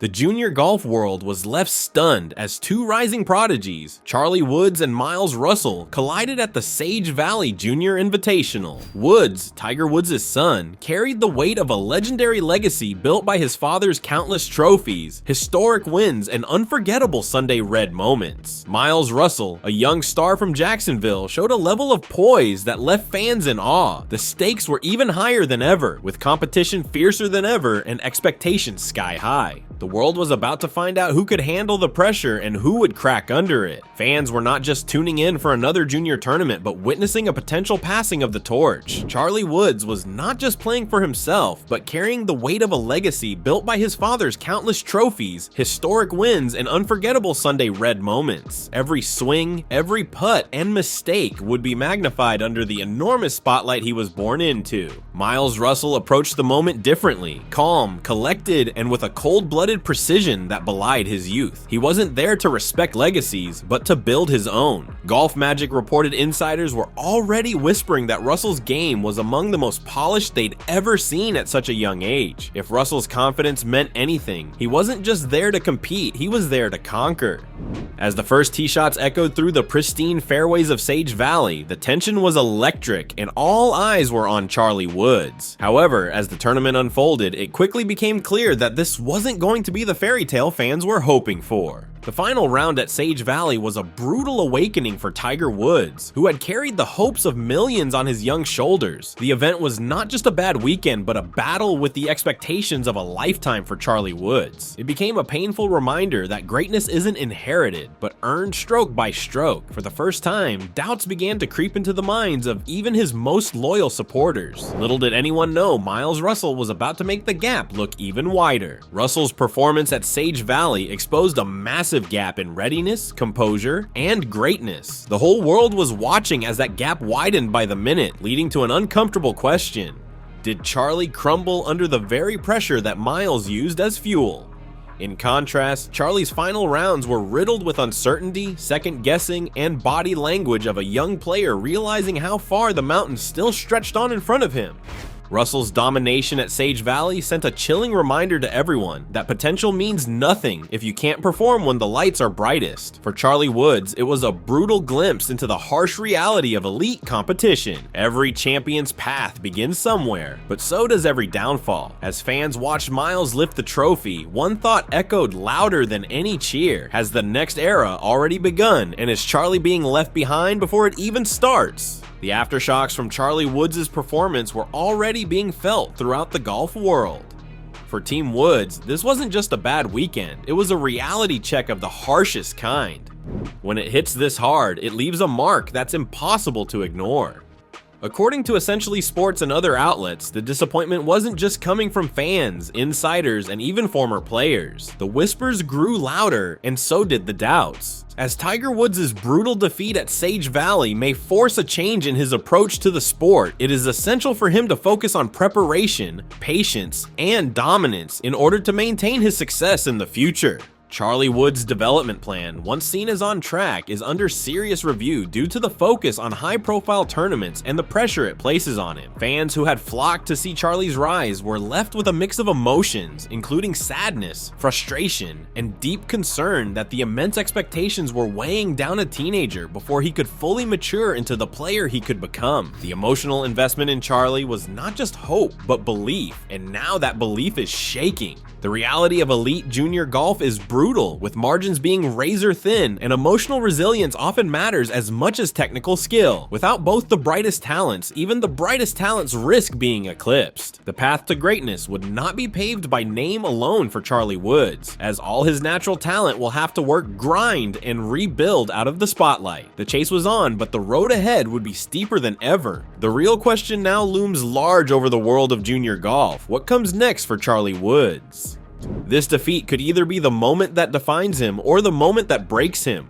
The junior golf world was left stunned as two rising prodigies, Charlie Woods and Miles Russell, collided at the Sage Valley Junior Invitational. Woods, Tiger Woods' son, carried the weight of a legendary legacy built by his father's countless trophies, historic wins, and unforgettable Sunday Red moments. Miles Russell, a young star from Jacksonville, showed a level of poise that left fans in awe. The stakes were even higher than ever, with competition fiercer than ever and expectations sky high. The world was about to find out who could handle the pressure and who would crack under it. Fans were not just tuning in for another junior tournament, but witnessing a potential passing of the torch. Charlie Woods was not just playing for himself, but carrying the weight of a legacy built by his father's countless trophies, historic wins, and unforgettable Sunday Red moments. Every swing, every putt, and mistake would be magnified under the enormous spotlight he was born into. Miles Russell approached the moment differently, calm, collected, and with a cold-blooded precision that belied his youth. He wasn't there to respect legacies, but to build his own. Golf Magic reported insiders were already whispering that Russell's game was among the most polished they'd ever seen at such a young age. If Russell's confidence meant anything, he wasn't just there to compete, he was there to conquer. As the first tee shots echoed through the pristine fairways of Sage Valley, the tension was electric and all eyes were on Charlie Woods. However, as the tournament unfolded, it quickly became clear that this wasn't going to be the fairy tale fans were hoping for. The final round at Sage Valley was a brutal awakening for Tiger Woods, who had carried the hopes of millions on his young shoulders. The event was not just a bad weekend, but a battle with the expectations of a lifetime for Charlie Woods. It became a painful reminder that greatness isn't inherited, but earned stroke by stroke. For the first time, doubts began to creep into the minds of even his most loyal supporters. Little did anyone know Miles Russell was about to make the gap look even wider. Russell's performance at Sage Valley exposed a massive gap in readiness, composure, and greatness. The whole world was watching as that gap widened by the minute, leading to an uncomfortable question. Did Charlie crumble under the very pressure that Miles used as fuel? In contrast, Charlie's final rounds were riddled with uncertainty, second-guessing, and body language of a young player realizing how far the mountain still stretched on in front of him. Russell's domination at Sage Valley sent a chilling reminder to everyone that potential means nothing if you can't perform when the lights are brightest. For Charlie Woods, it was a brutal glimpse into the harsh reality of elite competition. Every champion's path begins somewhere, but so does every downfall. As fans watched Miles lift the trophy, one thought echoed louder than any cheer. Has the next era already begun, and is Charlie being left behind before it even starts? The aftershocks from Charlie Woods' performance were already being felt throughout the golf world. For Team Woods, this wasn't just a bad weekend, it was a reality check of the harshest kind. When it hits this hard, it leaves a mark that's impossible to ignore. According to Essentially Sports and other outlets, the disappointment wasn't just coming from fans, insiders, and even former players. The whispers grew louder, and so did the doubts. As Tiger Woods' brutal defeat at Sage Valley may force a change in his approach to the sport, it is essential for him to focus on preparation, patience, and dominance in order to maintain his success in the future. Charlie Woods' development plan, once seen as on track, is under serious review due to the focus on high-profile tournaments and the pressure it places on him. Fans who had flocked to see Charlie's rise were left with a mix of emotions, including sadness, frustration, and deep concern that the immense expectations were weighing down a teenager before he could fully mature into the player he could become. The emotional investment in Charlie was not just hope, but belief, and now that belief is shaking. The reality of elite junior golf is brutal, with margins being razor thin, and emotional resilience often matters as much as technical skill. Without both the brightest talents, even the brightest talents risk being eclipsed. The path to greatness would not be paved by name alone for Charlie Woods, as all his natural talent will have to work grind and rebuild out of the spotlight. The chase was on, but the road ahead would be steeper than ever. The real question now looms large over the world of junior golf. What comes next for Charlie Woods? This defeat could either be the moment that defines him or the moment that breaks him.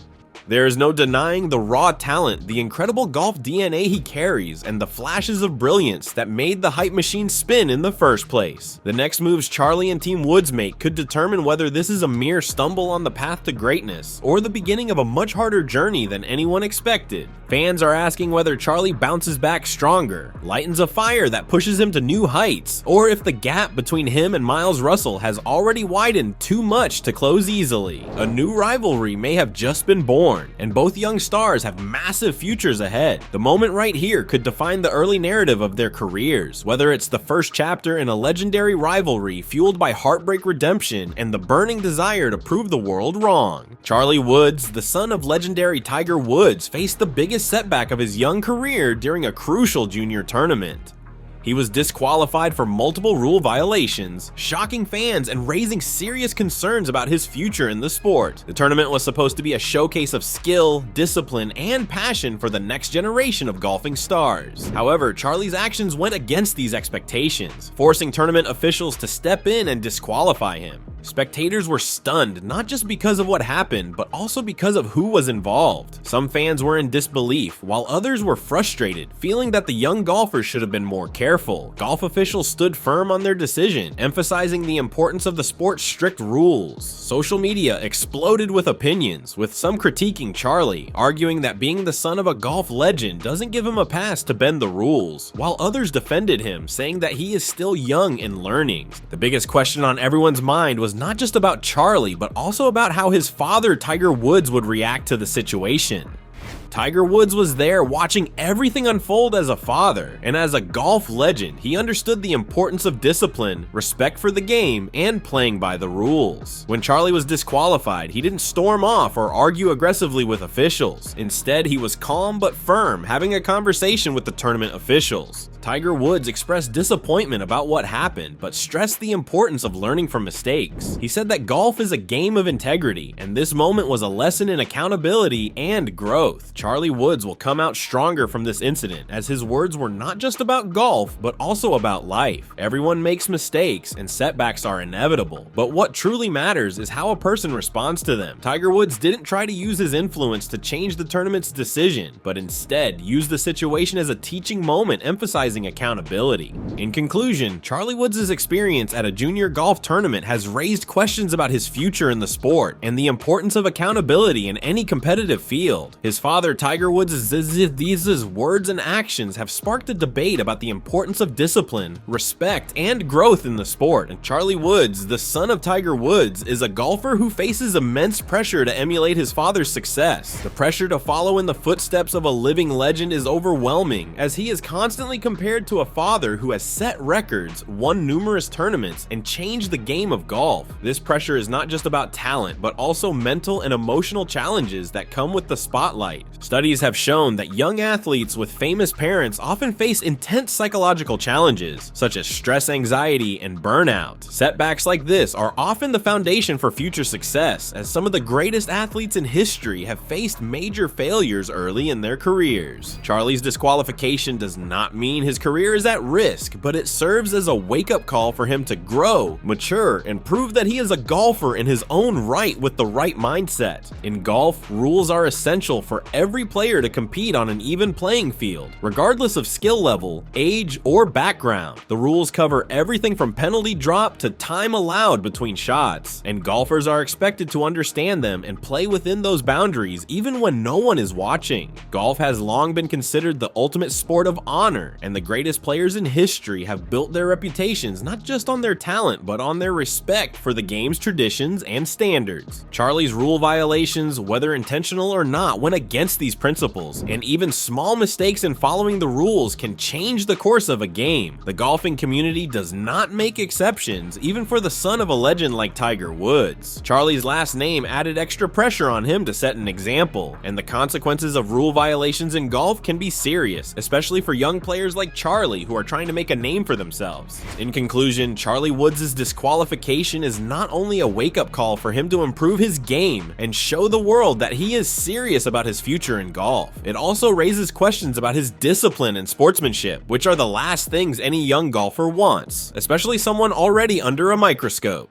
There is no denying the raw talent, the incredible golf DNA he carries, and the flashes of brilliance that made the hype machine spin in the first place. The next moves Charlie and Team Woods make could determine whether this is a mere stumble on the path to greatness, or the beginning of a much harder journey than anyone expected. Fans are asking whether Charlie bounces back stronger, lightens a fire that pushes him to new heights, or if the gap between him and Miles Russell has already widened too much to close easily. A new rivalry may have just been born, and both young stars have massive futures ahead. The moment right here could define the early narrative of their careers, whether it's the first chapter in a legendary rivalry fueled by heartbreak redemption and the burning desire to prove the world wrong. Charlie Woods, the son of legendary Tiger Woods, faced the biggest setback of his young career during a crucial junior tournament. He was disqualified for multiple rule violations, shocking fans and raising serious concerns about his future in the sport. The tournament was supposed to be a showcase of skill, discipline, and passion for the next generation of golfing stars. However, Charlie's actions went against these expectations, forcing tournament officials to step in and disqualify him. Spectators were stunned, not just because of what happened, but also because of who was involved. Some fans were in disbelief, while others were frustrated, feeling that the young golfer should have been more careful. Golf officials stood firm on their decision, emphasizing the importance of the sport's strict rules. Social media exploded with opinions, with some critiquing Charlie, arguing that being the son of a golf legend doesn't give him a pass to bend the rules, while others defended him, saying that he is still young and learning. The biggest question on everyone's mind was not just about Charlie, but also about how his father, Tiger Woods, would react to the situation. Tiger Woods was there watching everything unfold as a father, and as a golf legend, he understood the importance of discipline, respect for the game, and playing by the rules. When Charlie was disqualified, he didn't storm off or argue aggressively with officials. Instead, he was calm but firm, having a conversation with the tournament officials. Tiger Woods expressed disappointment about what happened, but stressed the importance of learning from mistakes. He said that golf is a game of integrity, and this moment was a lesson in accountability and growth. Charlie Woods will come out stronger from this incident, as his words were not just about golf, but also about life. Everyone makes mistakes, and setbacks are inevitable, but what truly matters is how a person responds to them. Tiger Woods didn't try to use his influence to change the tournament's decision, but instead used the situation as a teaching moment, emphasizing accountability. In conclusion, Charlie Woods' experience at a junior golf tournament has raised questions about his future in the sport and the importance of accountability in any competitive field. His father, Tiger Woods' these words and actions have sparked a debate about the importance of discipline, respect, and growth in the sport. And Charlie Woods, the son of Tiger Woods, is a golfer who faces immense pressure to emulate his father's success. The pressure to follow in the footsteps of a living legend is overwhelming, as he is constantly compared to a father who has set records, won numerous tournaments, and changed the game of golf. This pressure is not just about talent, but also mental and emotional challenges that come with the spotlight. Studies have shown that young athletes with famous parents often face intense psychological challenges, such as stress, anxiety, and burnout. Setbacks like this are often the foundation for future success, as some of the greatest athletes in history have faced major failures early in their careers. Charlie's disqualification does not mean his career is at risk, but it serves as a wake-up call for him to grow, mature, and prove that he is a golfer in his own right with the right mindset. In golf, rules are essential for every player to compete on an even playing field, regardless of skill level, age, or background. The rules cover everything from penalty drop to time allowed between shots, and golfers are expected to understand them and play within those boundaries even when no one is watching. Golf has long been considered the ultimate sport of honor, and the greatest players in history have built their reputations not just on their talent, but on their respect for the game's traditions and standards. Charlie's rule violations, whether intentional or not, went against these principles, and even small mistakes in following the rules can change the course of a game. The golfing community does not make exceptions, even for the son of a legend like Tiger Woods. Charlie's last name added extra pressure on him to set an example, and the consequences of rule violations in golf can be serious, especially for young players like Charlie who are trying to make a name for themselves. In conclusion, Charlie Woods' disqualification is not only a wake-up call for him to improve his game and show the world that he is serious about his future in golf, it also raises questions about his discipline and sportsmanship, which are the last things any young golfer wants, especially someone already under a microscope.